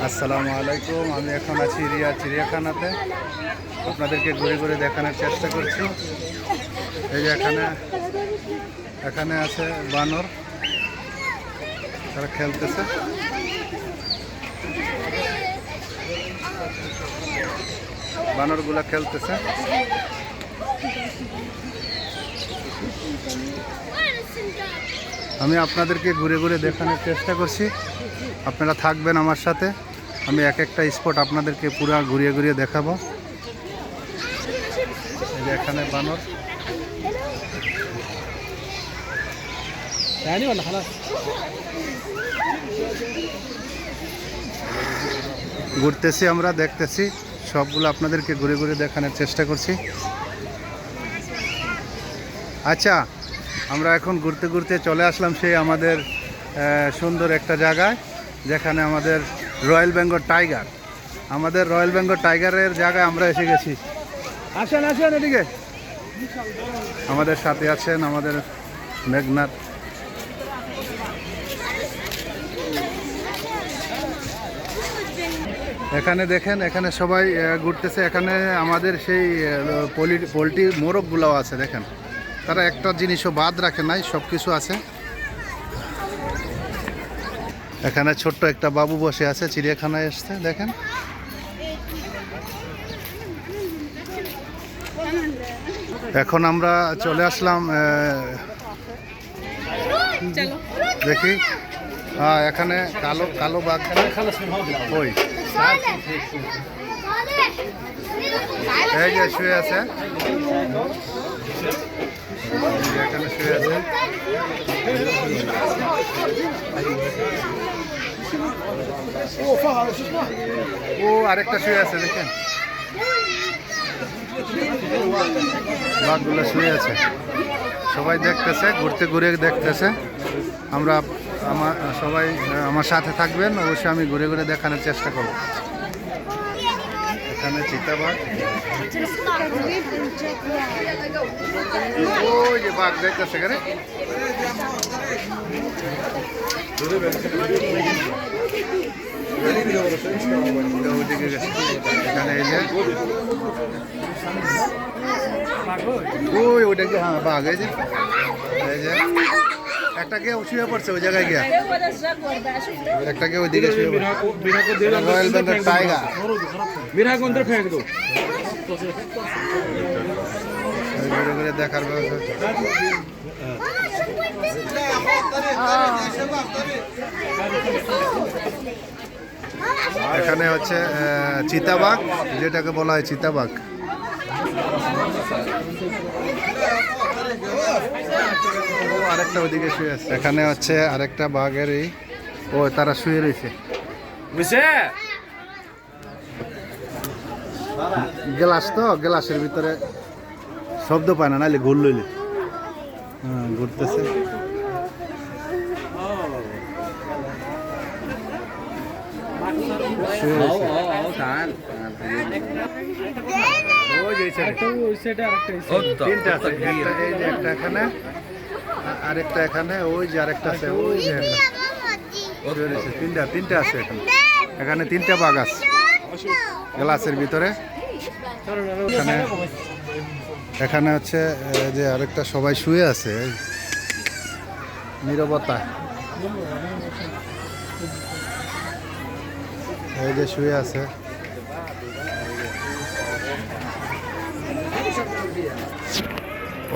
আসসালামু আলাইকুম। আমি এখন আছি রিয়া চিড়িয়াখানাতে। আপনাদেরকে ঘুরে ঘুরে দেখানোর চেষ্টা করছি। এই যে এখানে আছে বানর, তারা খেলতেছে। বানরগুলা খেলতেছে। আমি আপনাদেরকে ঘুরে ঘুরে দেখানোর চেষ্টা করছি, আপনারা থাকবেন আমার সাথে। আমি এক একটা স্পট আপনাদেরকে পুরো ঘুরিয়ে ঘুরিয়ে দেখাবো। এই যে এখানে বানর, ঘুরতেছি, আমরা দেখতেছি, সবগুলো আপনাদেরকে ঘুরে ঘুরে দেখানোর চেষ্টা করছি। আচ্ছা, আমরা এখন ঘুরতে ঘুরতে চলে আসলাম সেই আমাদের সুন্দর একটা জায়গায়, যেখানে আমাদের রয়্যাল বেঙ্গল টাইগার, আমাদের রয়্যাল বেঙ্গল টাইগারের জায়গায় আমরা এসে গেছি। আসেন আসেন এদিকে। আমাদের সাথে আছেন আমাদের মেঘনাথ। এখানে দেখেন, এখানে সবাই ঘুরতেছে। এখানে আমাদের সেই পোলট্রি মোরগগুলোও আছে। দেখেন, তারা একটা জিনিসও বাদ রাখে নাই, সব কিছু আছে। এখানে ছোট্ট একটা বাবু বসে আছে, চিড়িয়াখানায় এসছে। দেখেন, এখন আমরা চলে আসলাম, দেখি। এখানে কালো কালো বাঘ ওই এই যে শুয়ে আছে, এখানে শুয়ে আছে। ও আরেকটা শুয়ে আছে, দেখেন, বাঘগুলো শুয়ে আছে। সবাই দেখতেছে, ঘুরতে ঘুরে দেখতেছে। সবাই আমার সাথে থাকবেন, অবশ্যই আমি ঘুরে ঘুরে দেখানোর চেষ্টা করব। এখানে চিতাবাঘ, ওই যে বাঘ দেখতেছে। এখানে এখানে এই যে ওইটা কি, হ্যাঁ বাঘ। এই যে একটা কে শুয়ে পড়ছে ওই জায়গায় গিয়া, একটা কে ওইদিকে শুয়ে পড়ছে। রয়্যাল বেঙ্গল টাইগার ঘুরে ঘুরে দেখার ব্যবস্থা। এখানে হচ্ছে চিতাবাঘ, যেটাকে বলা হয় চিতাবাঘ। আরেকটা ওইদিকে শুয়ে আছে। এখানে হচ্ছে আরেকটা বাঘেরই, ও তারা শুয়ে রয়েছে। গ্লাস তো, গ্লাসের ভিতরে শব্দ পায় না, নাহলে ঘুর লইলে। হ্যাঁ, ঘুরতেছে। তিনটা আছে, একটা এখানে, আরেকটা এখানে, ওই যে আরেকটা আছে, ওই যে তিনটা আছে এখানে। এখানে তিনটা বাঘ আছে গ্লাসের ভিতরে। এখানে হচ্ছে যে আরেকটা, সবাই শুয়ে আছে নীরবতা। এই যে শুয়ে আছে।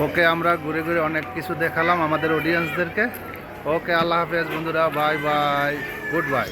ওকে, আমরা ঘুরে ঘুরে অনেক কিছু দেখালাম আমাদের অডিয়েন্সদেরকে। ওকে, আল্লাহ হাফেজ বন্ধুরা, বাই বাই, গুড বাই।